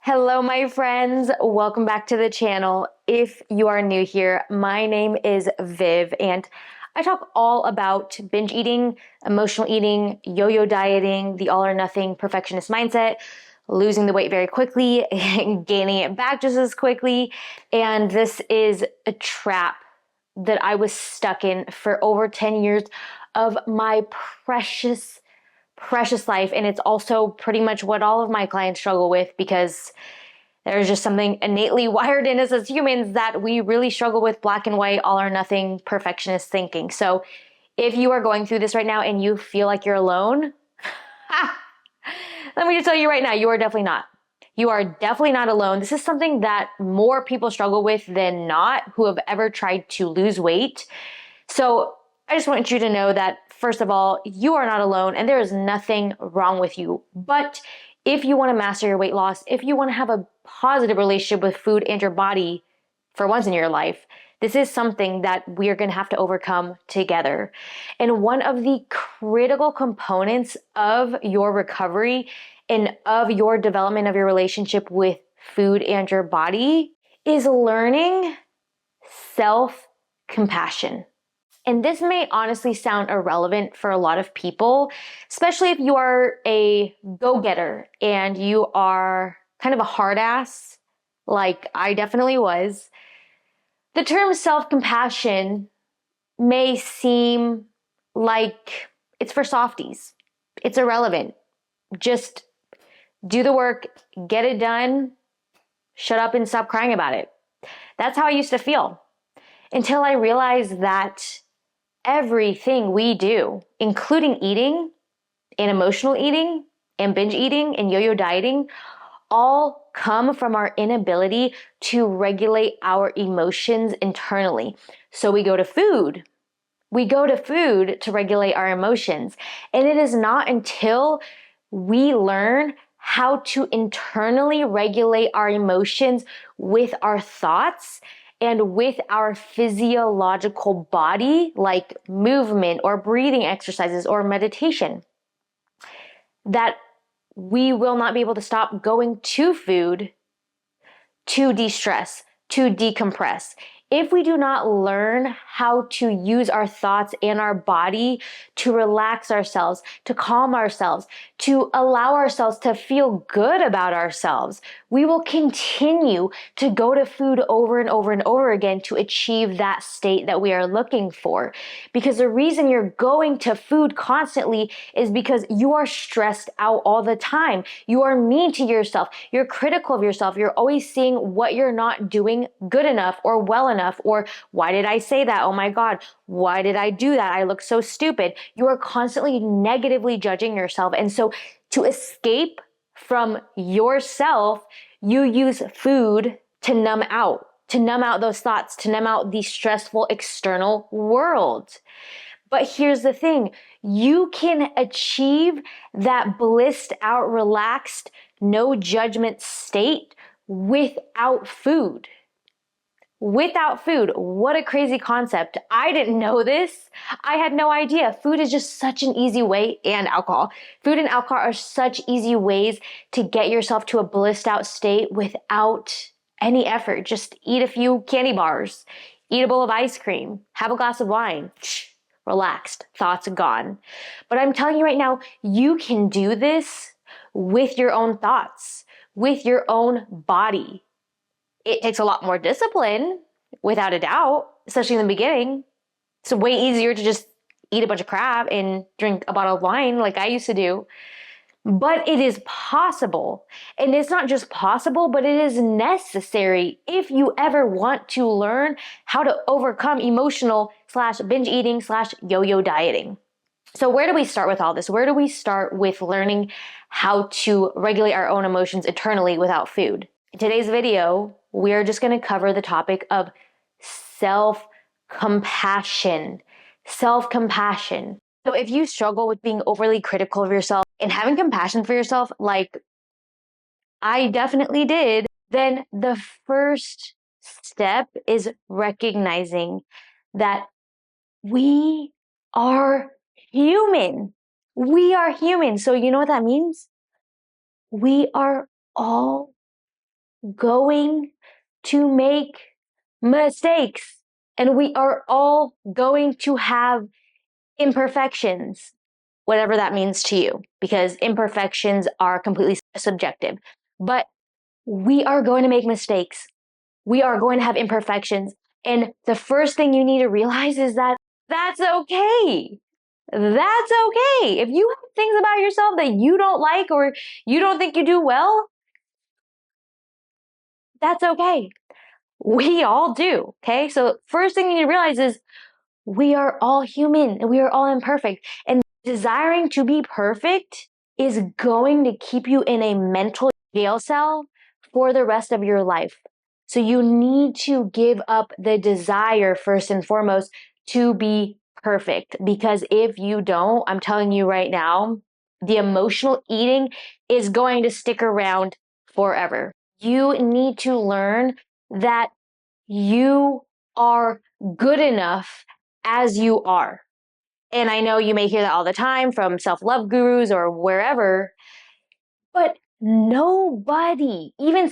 Hello, my friends. Welcome back to the channel. If you are new here, my name is Viv, and I talk all about binge eating, emotional eating, yo-yo dieting, the all or nothing perfectionist mindset, losing the weight very quickly, and gaining it back just as quickly. And this is a trap that I was stuck in for over 10 years of my precious life. And it's also pretty much what all of my clients struggle with, because there's just something innately wired in us as humans that we really struggle with black and white, all or nothing, perfectionist thinking. So if you are going through this right now and you feel like you're alone, let me just tell you right now, you are definitely not. You are definitely not alone. This is something that more people struggle with than not who have ever tried to lose weight. So I just want you to know that, first of all, you are not alone and there is nothing wrong with you. But if you want to master your weight loss, if you want to have a positive relationship with food and your body for once in your life, this is something that we are going to have to overcome together. And one of the critical components of your recovery and of your development of your relationship with food and your body is learning self-compassion. And this may honestly sound irrelevant for a lot of people, especially if you are a go-getter and you are kind of a hard ass, like I definitely was. The term self-compassion may seem like it's for softies. It's irrelevant. Just do the work, get it done, shut up and stop crying about it. That's how I used to feel until I realized that everything we do, including eating and emotional eating and binge eating and yo-yo dieting, all come from our inability to regulate our emotions internally. So we go to food. We go to food to regulate our emotions. And it is not until we learn how to internally regulate our emotions with our thoughts and with our physiological body, like movement or breathing exercises or meditation, that we will not be able to stop going to food to de-stress, to decompress. If we do not learn how to use our thoughts and our body to relax ourselves, to calm ourselves, to allow ourselves to feel good about ourselves, we will continue to go to food over and over and over again to achieve that state that we are looking for. Because the reason you're going to food constantly is because you are stressed out all the time. You are mean to yourself. You're critical of yourself. You're always seeing what you're not doing good enough or well enough, or why did I say that? Oh my God, why did I do that? I look so stupid. You are constantly negatively judging yourself. And so to escape from yourself, you use food to numb out those thoughts, to numb out the stressful external world. But here's the thing, you can achieve that blissed out, relaxed, no judgment state without food. Without food. What a crazy concept. I didn't know this. I had no idea. Food is just such an easy way, and alcohol. Food and alcohol are such easy ways to get yourself to a blissed out state without any effort. Just eat a few candy bars, eat a bowl of ice cream, have a glass of wine. Relaxed, thoughts gone. But I'm telling you right now, you can do this with your own thoughts, with your own body. It takes a lot more discipline, without a doubt, especially in the beginning. It's way easier to just eat a bunch of crap and drink a bottle of wine like I used to do. But it is possible. And it's not just possible, but it is necessary if you ever want to learn how to overcome emotional / binge eating / yo-yo dieting. So where do we start with all this? Where do we start with learning how to regulate our own emotions internally without food? In today's video, we're just going to cover the topic of self-compassion. Self-compassion. So if you struggle with being overly critical of yourself and having compassion for yourself, like I definitely did, then the first step is recognizing that we are human. We are human. So you know what that means? We are all going to make mistakes. And we are all going to have imperfections, whatever that means to you, because imperfections are completely subjective. But we are going to make mistakes. We are going to have imperfections. And the first thing you need to realize is that that's okay. That's okay. If you have things about yourself that you don't like or you don't think you do well, that's okay. We all do. Okay. So first thing you need to realize is we are all human and we are all imperfect. And desiring to be perfect is going to keep you in a mental jail cell for the rest of your life. So you need to give up the desire first and foremost to be perfect. Because if you don't, I'm telling you right now, the emotional eating is going to stick around forever. You need to learn that you are good enough as you are. And I know you may hear that all the time from self-love gurus or wherever, but nobody, even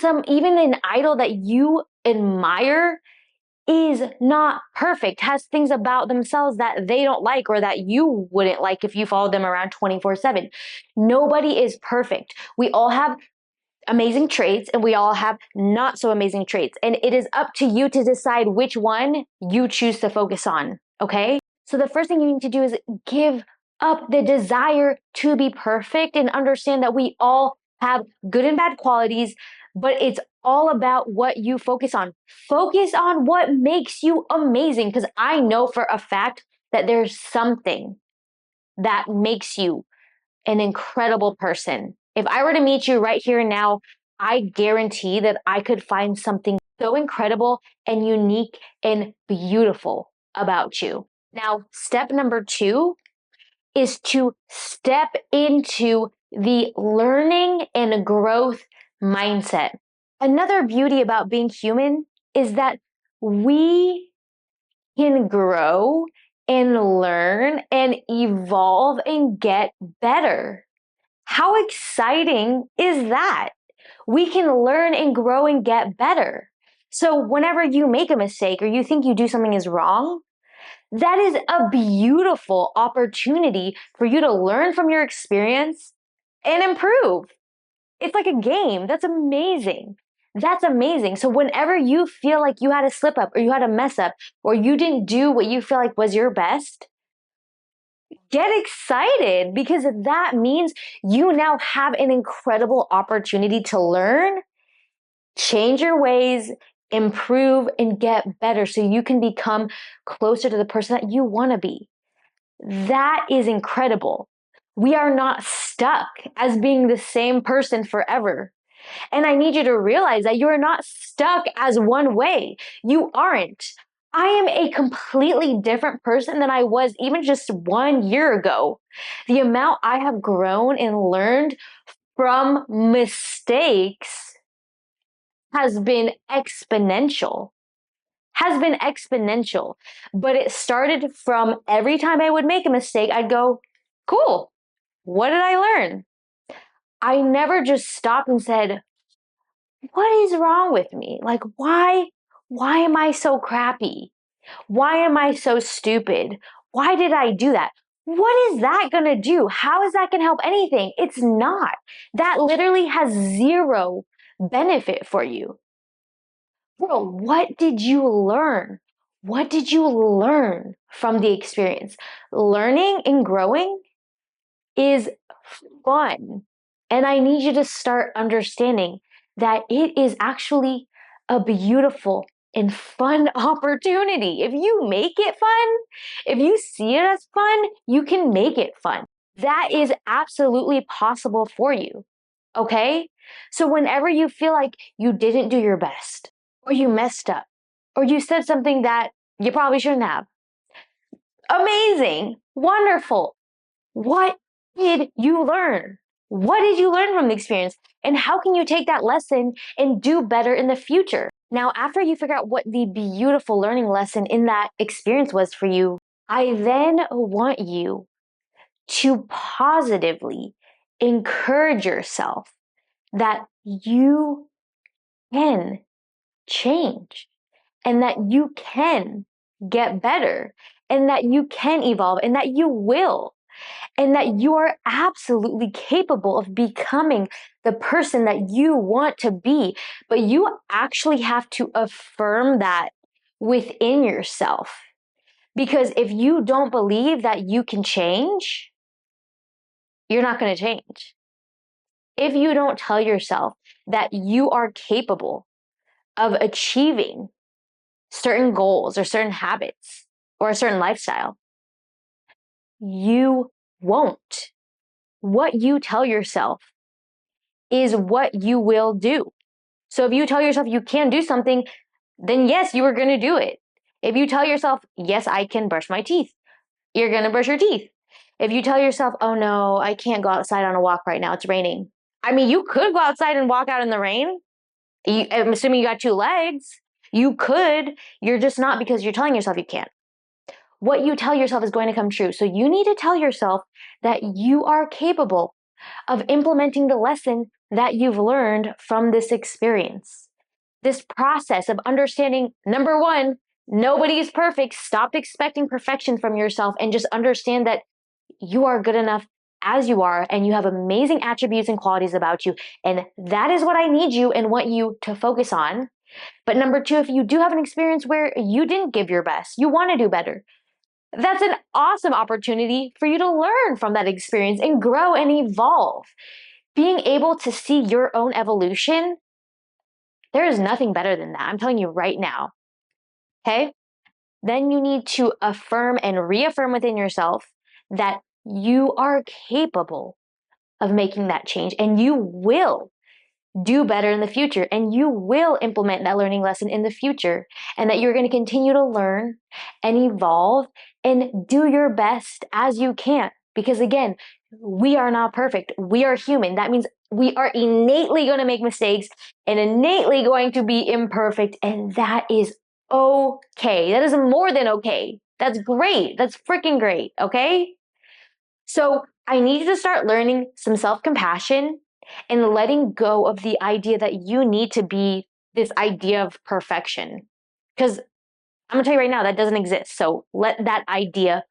an idol that you admire is not perfect, has things about themselves that they don't like or that you wouldn't like if you followed them around 24/7. Nobody is perfect. We all have amazing traits and we all have not so amazing traits. And it is up to you to decide which one you choose to focus on. Okay. So the first thing you need to do is give up the desire to be perfect and understand that we all have good and bad qualities, but it's all about what you focus on. Focus on what makes you amazing. Because I know for a fact that there's something that makes you an incredible person. If I were to meet you right here and now, I guarantee that I could find something so incredible and unique and beautiful about you. Now, step number 2 is to step into the learning and growth mindset. Another beauty about being human is that we can grow and learn and evolve and get better. How exciting is that? We can learn and grow and get better. So whenever you make a mistake or you think you do something is wrong, that is a beautiful opportunity for you to learn from your experience and improve. It's like a game. That's amazing. That's amazing. So whenever you feel like you had a slip up or you had a mess up or you didn't do what you feel like was your best, get excited because that means you now have an incredible opportunity to learn, change your ways, improve, and get better so you can become closer to the person that you want to be. That is incredible. We are not stuck as being the same person forever. And I need you to realize that you're not stuck as one way. You aren't. I am a completely different person than I was even just 1 year ago. The amount I have grown and learned from mistakes has been exponential. Has been exponential. But it started from every time I would make a mistake, I'd go, cool. What did I learn? I never just stopped and said, what is wrong with me? Like, why am I so crappy? Why am I so stupid? Why did I do that? What is that going to do? How is that going to help anything? It's not. That literally has zero benefit for you. Bro, what did you learn? What did you learn from the experience? Learning and growing is fun. And I need you to start understanding that it is actually a beautiful and fun opportunity. If you make it fun, if you see it as fun, you can make it fun. That is absolutely possible for you. Okay? So whenever you feel like you didn't do your best, or you messed up, or you said something that you probably shouldn't have, amazing, wonderful. What did you learn? What did you learn from the experience? And how can you take that lesson and do better in the future? Now, after you figure out what the beautiful learning lesson in that experience was for you, I then want you to positively encourage yourself that you can change and that you can get better and that you can evolve and that you will and that you are absolutely capable of becoming the person that you want to be. But you actually have to affirm that within yourself. Because if you don't believe that you can change, you're not going to change. If you don't tell yourself that you are capable of achieving certain goals or certain habits or a certain lifestyle, you won't. What you tell yourself is what you will do. So if you tell yourself you can do something, then yes, you are going to do it. If you tell yourself, yes, I can brush my teeth, you're going to brush your teeth. If you tell yourself, oh no, I can't go outside on a walk right now, it's raining. I mean, you could go outside and walk out in the rain. I'm assuming you got two legs. You could. You're just not because you're telling yourself you can't. What you tell yourself is going to come true. So you need to tell yourself that you are capable of implementing the lesson that you've learned from this experience. This process of understanding, number one, nobody is perfect. Stop expecting perfection from yourself and just understand that you are good enough as you are and you have amazing attributes and qualities about you. And that is what I need you and want you to focus on. But number two, if you do have an experience where you didn't give your best, you want to do better, that's an awesome opportunity for you to learn from that experience and grow and evolve. Being able to see your own evolution, there is nothing better than that. I'm telling you right now. Okay? Then you need to affirm and reaffirm within yourself that you are capable of making that change and you will do better in the future and you will implement that learning lesson in the future and that you're going to continue to learn and evolve and do your best as you can. Because again, we are not perfect. We are human. That means we are innately going to make mistakes and innately going to be imperfect. And that is okay. That is more than okay. That's great. That's freaking great. Okay. So I need you to start learning some self-compassion and letting go of the idea that you need to be this idea of perfection. Because I'm gonna tell you right now, that doesn't exist. So let that idea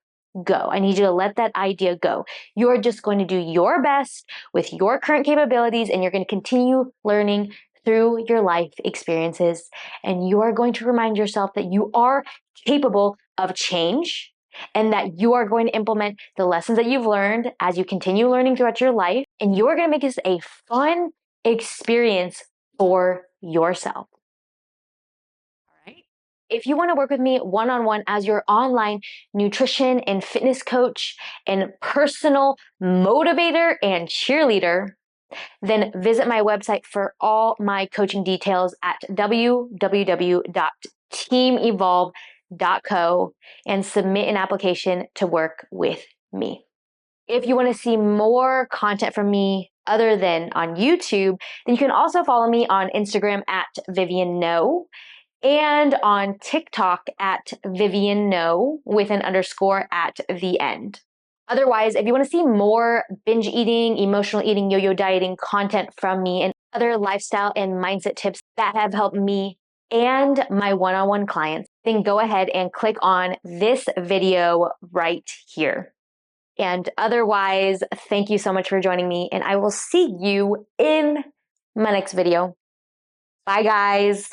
go. I need you to let that idea go. You're just going to do your best with your current capabilities and you're going to continue learning through your life experiences. And you are going to remind yourself that you are capable of change and that you are going to implement the lessons that you've learned as you continue learning throughout your life. And you're going to make this a fun experience for yourself. If you want to work with me one-on-one as your online nutrition and fitness coach and personal motivator and cheerleader, then visit my website for all my coaching details at www.teamevolve.co and submit an application to work with me. If you want to see more content from me other than on YouTube, then you can also follow me on Instagram at Vivian No and on TikTok at Vivian No with an underscore at the end. Otherwise, if you want to see more binge eating, emotional eating, yo-yo dieting content from me and other lifestyle and mindset tips that have helped me and my one-on-one clients, then go ahead and click on this video right here. And otherwise, thank you so much for joining me and I will see you in my next video. Bye guys.